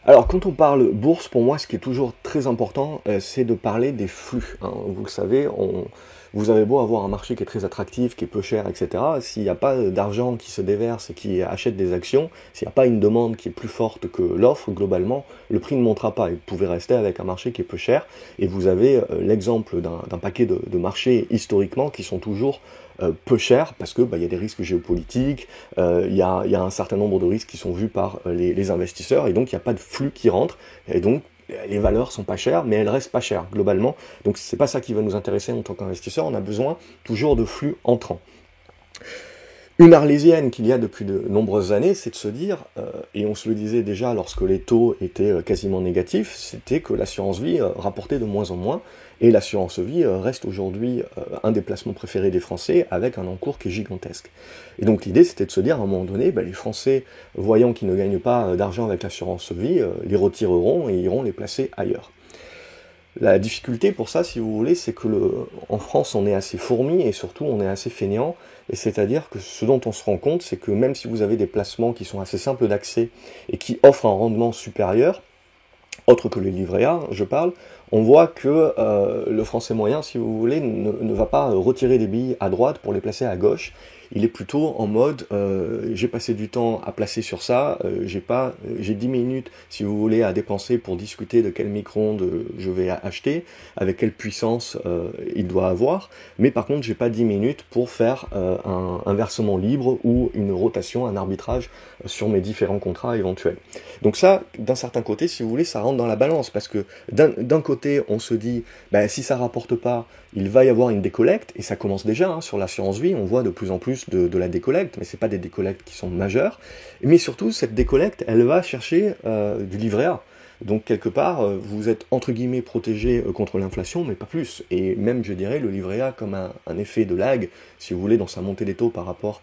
Alors, quand on parle bourse, pour moi, ce qui est toujours très important, c'est de parler des flux, hein. Vous le savez, vous avez beau avoir un marché qui est très attractif, qui est peu cher, etc. S'il n'y a pas d'argent qui se déverse et qui achète des actions, s'il n'y a pas une demande qui est plus forte que l'offre, globalement, le prix ne montera pas. Et vous pouvez rester avec un marché qui est peu cher. Et vous avez l'exemple d'un paquet de marchés historiquement qui sont toujours peu chers parce que il y a des risques géopolitiques, il y a un certain nombre de risques qui sont vus par les investisseurs et donc il n'y a pas de flux qui rentre et donc les valeurs sont pas chères, mais elles restent pas chères globalement. Donc c'est pas ça qui va nous intéresser en tant qu'investisseur. On a besoin toujours de flux entrants. Une arlésienne qu'il y a depuis de nombreuses années, c'est de se dire, et on se le disait déjà lorsque les taux étaient quasiment négatifs, c'était que l'assurance vie rapportait de moins en moins, et l'assurance vie reste aujourd'hui un des placements préférés des Français, avec un encours qui est gigantesque. Et donc l'idée c'était de se dire à un moment donné, les Français, voyant qu'ils ne gagnent pas d'argent avec l'assurance vie, les retireront et iront les placer ailleurs. La difficulté pour ça, si vous voulez, c'est que en France, on est assez fourmi et surtout, on est assez feignant. Et c'est-à-dire que ce dont on se rend compte, c'est que même si vous avez des placements qui sont assez simples d'accès et qui offrent un rendement supérieur, autre que les livrets A, je parle, on voit que le français moyen, si vous voulez, ne va pas retirer des billes à droite pour les placer à gauche. Il est plutôt en mode j'ai passé du temps à placer sur ça, j'ai 10 minutes, si vous voulez, à dépenser pour discuter de quel micro-ondes je vais acheter, avec quelle puissance il doit avoir, mais par contre j'ai pas 10 minutes pour faire un versement libre ou une rotation, un arbitrage sur mes différents contrats éventuels. Donc ça, d'un certain côté, si vous voulez, ça rentre dans la balance, parce que d'un côté, on se dit, si ça rapporte pas, il va y avoir une décollecte, et ça commence déjà sur l'assurance vie, on voit de plus en plus de la décollecte, mais c'est pas des décollectes qui sont majeures, mais surtout, cette décollecte, elle va chercher du livret A. Donc quelque part, vous êtes entre guillemets protégé contre l'inflation, mais pas plus. Et même, je dirais, le livret A comme un effet de lag, si vous voulez, dans sa montée des taux par rapport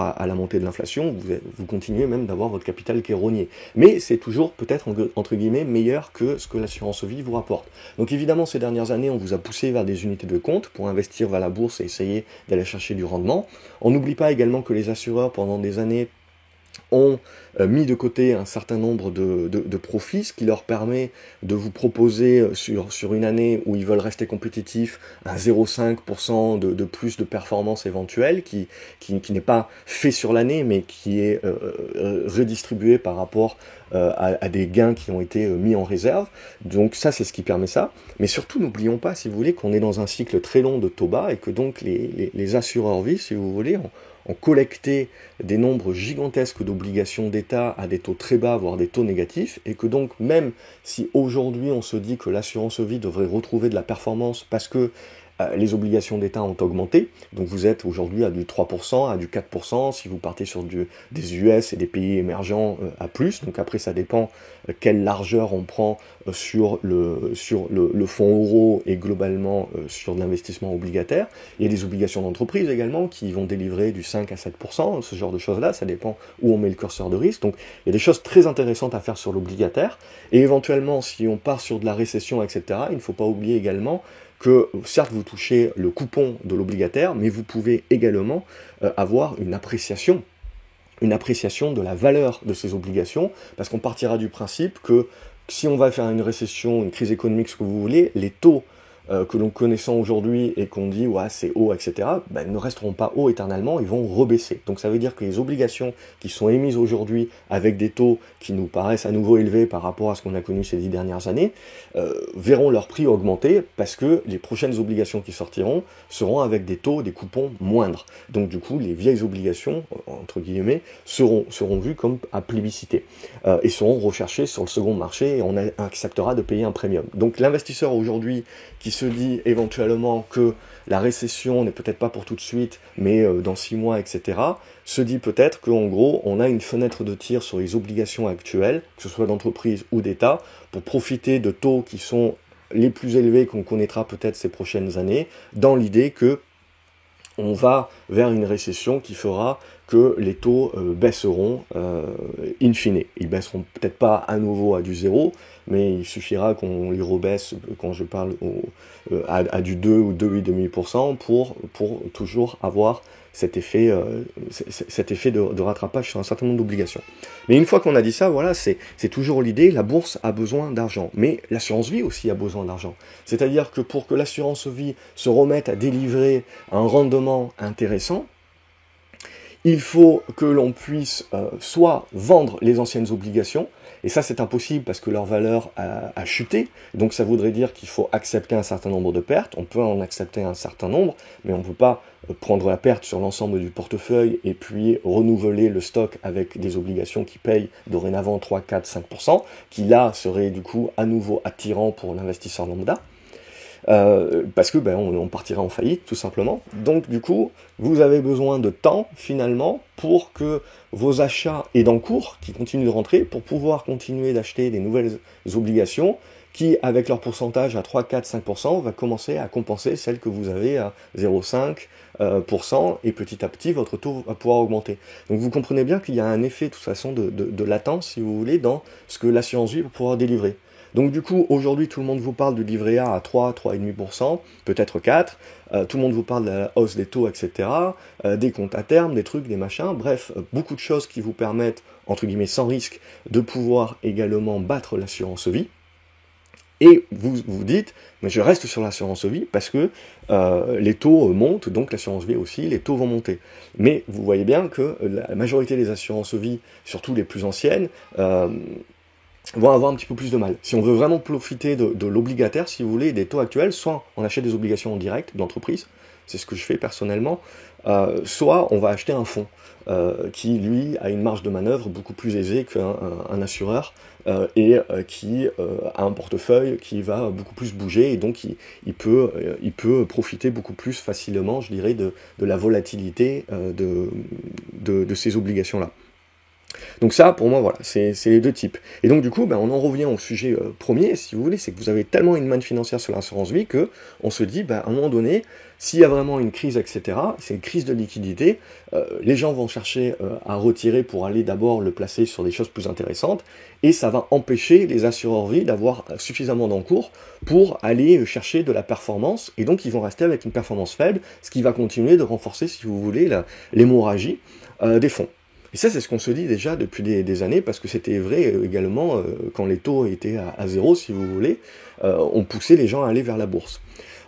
à la montée de l'inflation, vous continuez même d'avoir votre capital qui est rogné. Mais c'est toujours peut-être entre guillemets meilleur que ce que l'assurance vie vous rapporte. Donc évidemment, ces dernières années, on vous a poussé vers des unités de compte pour investir vers la bourse et essayer d'aller chercher du rendement. On n'oublie pas également que les assureurs, pendant des années, ont mis de côté un certain nombre de profits, ce qui leur permet de vous proposer sur une année où ils veulent rester compétitifs un 0,5% de plus de performance éventuelle, qui n'est pas fait sur l'année, mais qui est redistribué par rapport à des gains qui ont été mis en réserve. Donc ça, c'est ce qui permet ça. Mais surtout, n'oublions pas, si vous voulez, qu'on est dans un cycle très long de taux bas et que donc les assureurs vie, si vous voulez, ont collecté des nombres gigantesques d'obligations d'État à des taux très bas, voire des taux négatifs, et que donc même si aujourd'hui on se dit que l'assurance vie devrait retrouver de la performance parce que les obligations d'État ont augmenté, donc vous êtes aujourd'hui à du 3%, à du 4%, si vous partez sur des US et des pays émergents à plus, donc après ça dépend quelle largeur on prend sur le fonds euro et globalement sur de l'investissement obligataire. Il y a des obligations d'entreprise également qui vont délivrer du 5 à 7%, ce genre de choses-là, ça dépend où on met le curseur de risque, donc il y a des choses très intéressantes à faire sur l'obligataire, et éventuellement si on part sur de la récession, etc., il ne faut pas oublier également que certes vous touchez le coupon de l'obligataire, mais vous pouvez également avoir une appréciation de la valeur de ces obligations, parce qu'on partira du principe que si on va faire une récession, une crise économique, ce que vous voulez, les taux que l'on connaissant aujourd'hui et qu'on dit ouais c'est haut, etc., ne resteront pas hauts éternellement, ils vont rebaisser. Donc ça veut dire que les obligations qui sont émises aujourd'hui avec des taux qui nous paraissent à nouveau élevés par rapport à ce qu'on a connu ces 10 dernières années, verront leur prix augmenter parce que les prochaines obligations qui sortiront seront avec des taux, des coupons moindres. Donc du coup, les vieilles obligations, entre guillemets, seront vues comme à plébisciter et seront recherchées sur le second marché et on acceptera de payer un premium. Donc l'investisseur aujourd'hui qui se dit éventuellement que la récession n'est peut-être pas pour tout de suite, mais dans 6 mois, etc., se dit peut-être qu'en gros, on a une fenêtre de tir sur les obligations actuelles, que ce soit d'entreprise ou d'État, pour profiter de taux qui sont les plus élevés qu'on connaîtra peut-être ces prochaines années, dans l'idée que on va vers une récession qui fera que les taux baisseront in fine. Ils baisseront peut-être pas à nouveau à du 0, mais il suffira qu'on les rebaisse, quand je parle à du 2 ou 2,5% pour toujours avoir cet effet de rattrapage sur un certain nombre d'obligations. Mais une fois qu'on a dit ça, voilà, c'est toujours l'idée, la bourse a besoin d'argent, mais l'assurance vie aussi a besoin d'argent. C'est-à-dire que pour que l'assurance vie se remette à délivrer un rendement intéressant, il faut que l'on puisse soit vendre les anciennes obligations, et ça c'est impossible parce que leur valeur a chuté, donc ça voudrait dire qu'il faut accepter un certain nombre de pertes, on peut en accepter un certain nombre, mais on ne peut pas prendre la perte sur l'ensemble du portefeuille et puis renouveler le stock avec des obligations qui payent dorénavant 3, 4, 5%, qui là serait du coup à nouveau attirant pour l'investisseur lambda. Parce que on partirait en faillite tout simplement. Donc du coup, vous avez besoin de temps finalement pour que vos achats aient d'encours qui continuent de rentrer pour pouvoir continuer d'acheter des nouvelles obligations qui, avec leur pourcentage à 3, 4, 5%, va commencer à compenser celles que vous avez à 0,5%, et petit à petit, votre taux va pouvoir augmenter. Donc vous comprenez bien qu'il y a un effet, de toute façon, de latence, si vous voulez, dans ce que l'assurance vie va pouvoir délivrer. Donc du coup, aujourd'hui, tout le monde vous parle du livret A à 3, 3,5%, peut-être 4, tout le monde vous parle de la hausse des taux, etc., des comptes à terme, des trucs, des machins, bref, beaucoup de choses qui vous permettent, entre guillemets, sans risque, de pouvoir également battre l'assurance vie. Et vous vous dites, mais je reste sur l'assurance vie parce que les taux montent, donc l'assurance vie aussi, les taux vont monter. Mais vous voyez bien que la majorité des assurances vie, surtout les plus anciennes, vont avoir un petit peu plus de mal. Si on veut vraiment profiter de l'obligataire, si vous voulez, des taux actuels, soit on achète des obligations en direct d'entreprise, c'est ce que je fais personnellement, soit on va acheter un fonds qui, lui, a une marge de manœuvre beaucoup plus aisée qu'un assureur et qui a un portefeuille qui va beaucoup plus bouger et donc il peut profiter beaucoup plus facilement, je dirais, de la volatilité de ces obligations-là. Donc ça, pour moi, voilà, c'est les deux types. Et donc du coup, on en revient au sujet premier, si vous voulez, c'est que vous avez tellement une manne financière sur l'assurance vie que on se dit, à un moment donné, s'il y a vraiment une crise, etc., c'est une crise de liquidité, les gens vont chercher à retirer pour aller d'abord le placer sur des choses plus intéressantes, et ça va empêcher les assureurs vie d'avoir suffisamment d'encours pour aller chercher de la performance, et donc ils vont rester avec une performance faible, ce qui va continuer de renforcer, si vous voulez, l'hémorragie des fonds. Et ça, c'est ce qu'on se dit déjà depuis des années, parce que c'était vrai également quand les taux étaient à zéro, si vous voulez, on poussait les gens à aller vers la bourse.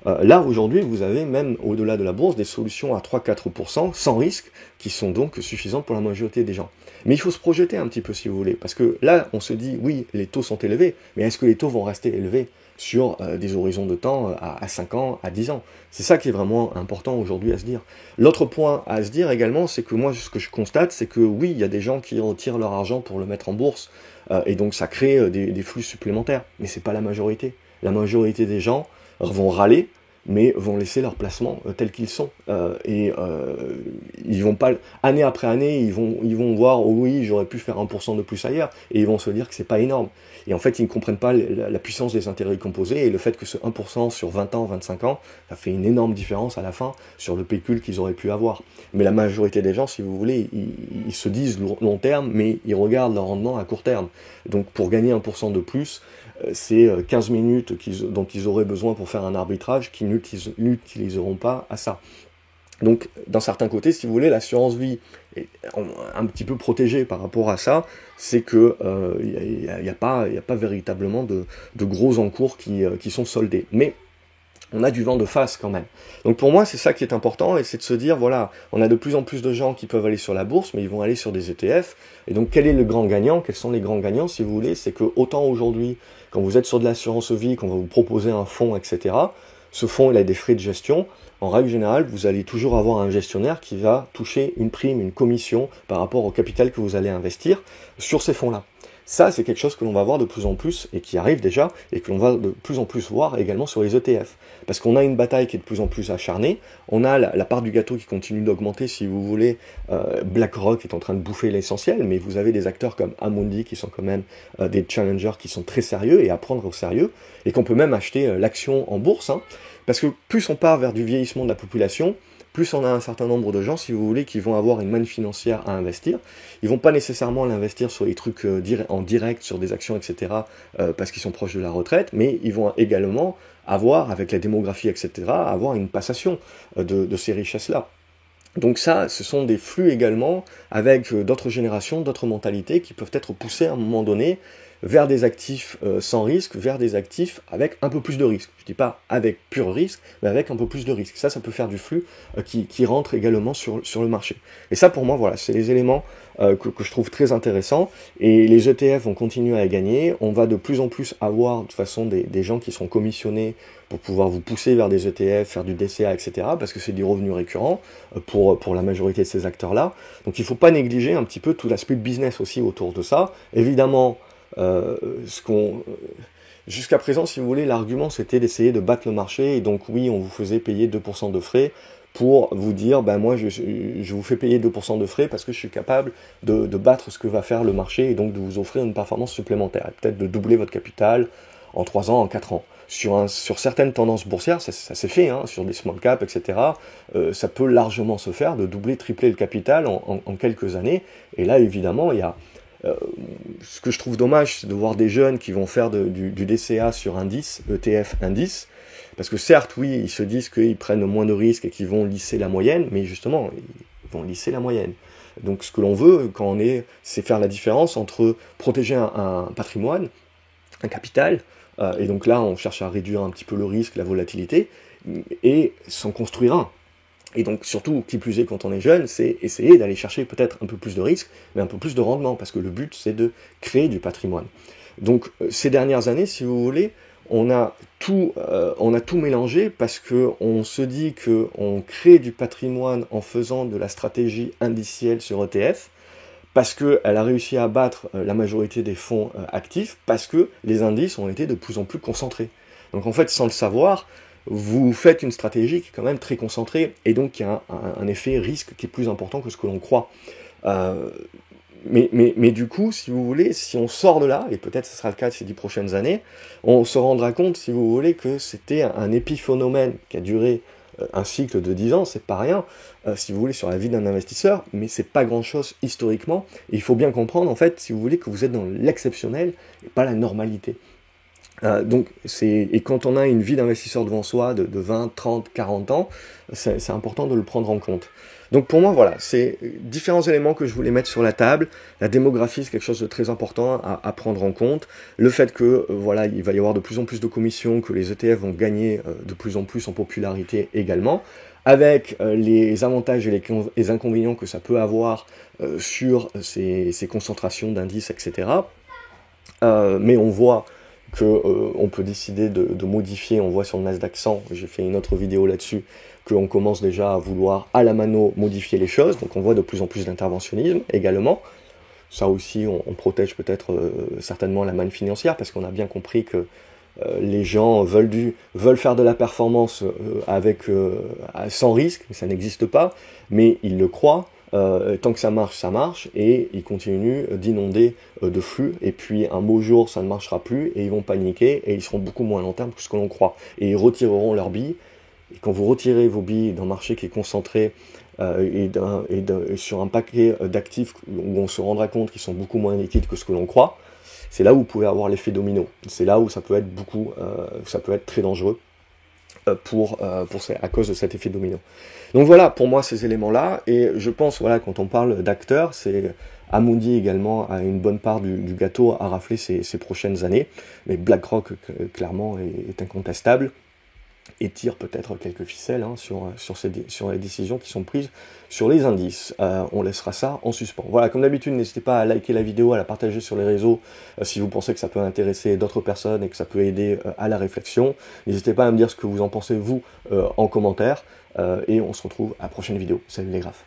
Là, aujourd'hui, vous avez même, au-delà de la bourse, des solutions à 3-4% sans risque, qui sont donc suffisantes pour la majorité des gens. Mais il faut se projeter un petit peu, si vous voulez, parce que là, on se dit, oui, les taux sont élevés, mais est-ce que les taux vont rester élevés sur des horizons de temps à 5 ans, à 10 ans. C'est ça qui est vraiment important aujourd'hui à se dire. L'autre point à se dire également, c'est que moi, ce que je constate, c'est que oui, il y a des gens qui retirent leur argent pour le mettre en bourse, et donc ça crée des flux supplémentaires, mais c'est pas la majorité. La majorité des gens vont râler, mais vont laisser leurs placements tels qu'ils sont. Ils vont pas, année après année, ils vont voir, oh oui, j'aurais pu faire 1% de plus ailleurs, et ils vont se dire que c'est pas énorme. Et en fait, ils ne comprennent pas la puissance des intérêts composés, et le fait que ce 1% sur 20 ans, 25 ans, ça fait une énorme différence à la fin sur le pécule qu'ils auraient pu avoir. Mais la majorité des gens, si vous voulez, ils se disent long terme, mais ils regardent leur rendement à court terme. Donc pour gagner 1% de plus, c'est 15 minutes dont ils auraient besoin pour faire un arbitrage qu'ils n'utiliseront pas à ça. Donc, d'un certain côté, si vous voulez, l'assurance vie est un petit peu protégée par rapport à ça, c'est que il n'y a pas véritablement de gros encours qui sont soldés. Mais on a du vent de face quand même. Donc pour moi, c'est ça qui est important, et c'est de se dire, voilà, on a de plus en plus de gens qui peuvent aller sur la bourse, mais ils vont aller sur des ETF. Et donc quel est le grand gagnant? Quels sont les grands gagnants, si vous voulez? C'est que autant aujourd'hui, quand vous êtes sur de l'assurance vie, qu'on va vous proposer un fonds, etc., ce fonds, il a des frais de gestion. En règle générale, vous allez toujours avoir un gestionnaire qui va toucher une prime, une commission par rapport au capital que vous allez investir sur ces fonds-là. Ça, c'est quelque chose que l'on va voir de plus en plus, et qui arrive déjà, et que l'on va de plus en plus voir également sur les ETF. Parce qu'on a une bataille qui est de plus en plus acharnée, on a la part du gâteau qui continue d'augmenter, si vous voulez. BlackRock est en train de bouffer l'essentiel, mais vous avez des acteurs comme Amundi qui sont quand même des challengers qui sont très sérieux et à prendre au sérieux, et qu'on peut même acheter l'action en bourse, parce que plus on part vers du vieillissement de la population, plus on a un certain nombre de gens, si vous voulez, qui vont avoir une manne financière à investir. Ils vont pas nécessairement l'investir sur les trucs en direct, sur des actions, etc., parce qu'ils sont proches de la retraite, mais ils vont également avoir, avec la démographie, etc., avoir une passation de ces richesses-là. Donc ça, ce sont des flux également avec d'autres générations, d'autres mentalités qui peuvent être poussées à un moment donné vers des actifs sans risque, vers des actifs avec un peu plus de risque. Je ne dis pas avec pur risque, mais avec un peu plus de risque. Ça peut faire du flux qui rentre également sur le marché. Et ça, pour moi, voilà, c'est les éléments que je trouve très intéressants. Et les ETF vont continuer à gagner. On va de plus en plus avoir, de toute façon, des gens qui sont commissionnés pour pouvoir vous pousser vers des ETF, faire du DCA, etc., parce que c'est du revenu récurrent pour la majorité de ces acteurs-là. Donc il ne faut pas négliger un petit peu tout l'aspect business aussi autour de ça. Évidemment, jusqu'à présent, si vous voulez, l'argument c'était d'essayer de battre le marché, et donc oui, on vous faisait payer 2% de frais pour vous dire, ben moi je vous fais payer 2% de frais parce que je suis capable de battre ce que va faire le marché, et donc de vous offrir une performance supplémentaire, peut-être de doubler votre capital en 3 ans, en 4 ans. Sur certaines tendances boursières, ça s'est fait, hein, sur des small caps, etc. Ça peut largement se faire, de doubler, tripler le capital en quelques années. Et là, évidemment, il y a... ce que je trouve dommage, c'est de voir des jeunes qui vont faire du DCA sur indice, ETF indice, parce que certes, oui, ils se disent qu'ils prennent moins de risques et qu'ils vont lisser la moyenne, mais justement, ils vont lisser la moyenne. Donc ce que l'on veut, c'est faire la différence entre protéger un patrimoine, un capital, et donc là, on cherche à réduire un petit peu le risque, la volatilité, et s'en construire un. Et donc, surtout, qui plus est quand on est jeune, c'est essayer d'aller chercher peut-être un peu plus de risque, mais un peu plus de rendement, parce que le but, c'est de créer du patrimoine. Donc, ces dernières années, si vous voulez, on a tout mélangé, parce qu'on se dit qu'on crée du patrimoine en faisant de la stratégie indicielle sur ETF, parce qu'elle a réussi à battre la majorité des fonds actifs, parce que les indices ont été de plus en plus concentrés. Donc en fait, sans le savoir, vous faites une stratégie qui est quand même très concentrée, et donc qui a un effet risque qui est plus important que ce que l'on croit. Mais du coup, si vous voulez, si on sort de là, et peut-être ce sera le cas de ces 10 prochaines années, on se rendra compte, si vous voulez, que c'était un épiphénomène qui a duré un cycle de 10 ans, c'est pas rien, si vous voulez, sur la vie d'un investisseur, mais c'est pas grand-chose historiquement, et il faut bien comprendre, en fait, si vous voulez, que vous êtes dans l'exceptionnel, et pas la normalité. Et quand on a une vie d'investisseur devant soi de 20, 30, 40 ans, c'est important de le prendre en compte. Donc pour moi, voilà, c'est différents éléments que je voulais mettre sur la table. La démographie, c'est quelque chose de très important à prendre en compte. Le fait que, voilà, il va y avoir de plus en plus de commissions, que les ETF vont gagner de plus en plus en popularité également, avec les avantages et les inconvénients que ça peut avoir sur ces concentrations d'indices, etc. Mais on voit qu'on peut décider de modifier, on voit sur le Nasdaq 100, j'ai fait une autre vidéo là-dessus, qu'on commence déjà à vouloir à la mano modifier les choses, donc on voit de plus en plus d'interventionnisme également. Ça aussi, on protège peut-être certainement la manne financière, parce qu'on a bien compris que les gens veulent faire de la performance sans risque, ça n'existe pas, mais ils le croient. Tant que ça marche, et ils continuent d'inonder de flux, et puis un beau jour ça ne marchera plus, et ils vont paniquer, et ils seront beaucoup moins à long terme que ce que l'on croit, et ils retireront leurs billes, et quand vous retirez vos billes d'un marché qui est concentré, sur un paquet d'actifs où on se rendra compte qu'ils sont beaucoup moins liquides que ce que l'on croit, c'est là où vous pouvez avoir l'effet domino, c'est là où ça peut être très dangereux, à cause de cet effet domino. Donc voilà, pour moi, ces éléments-là, et je pense, voilà, quand on parle d'acteurs, c'est Amundi également a une bonne part du gâteau à rafler ces prochaines années, mais BlackRock, clairement, est incontestable, et tire peut-être quelques ficelles sur les décisions qui sont prises sur les indices. On laissera ça en suspens. Voilà, comme d'habitude, n'hésitez pas à liker la vidéo, à la partager sur les réseaux si vous pensez que ça peut intéresser d'autres personnes et que ça peut aider à la réflexion. N'hésitez pas à me dire ce que vous en pensez, vous, en commentaire, et on se retrouve à la prochaine vidéo. Salut les graphes.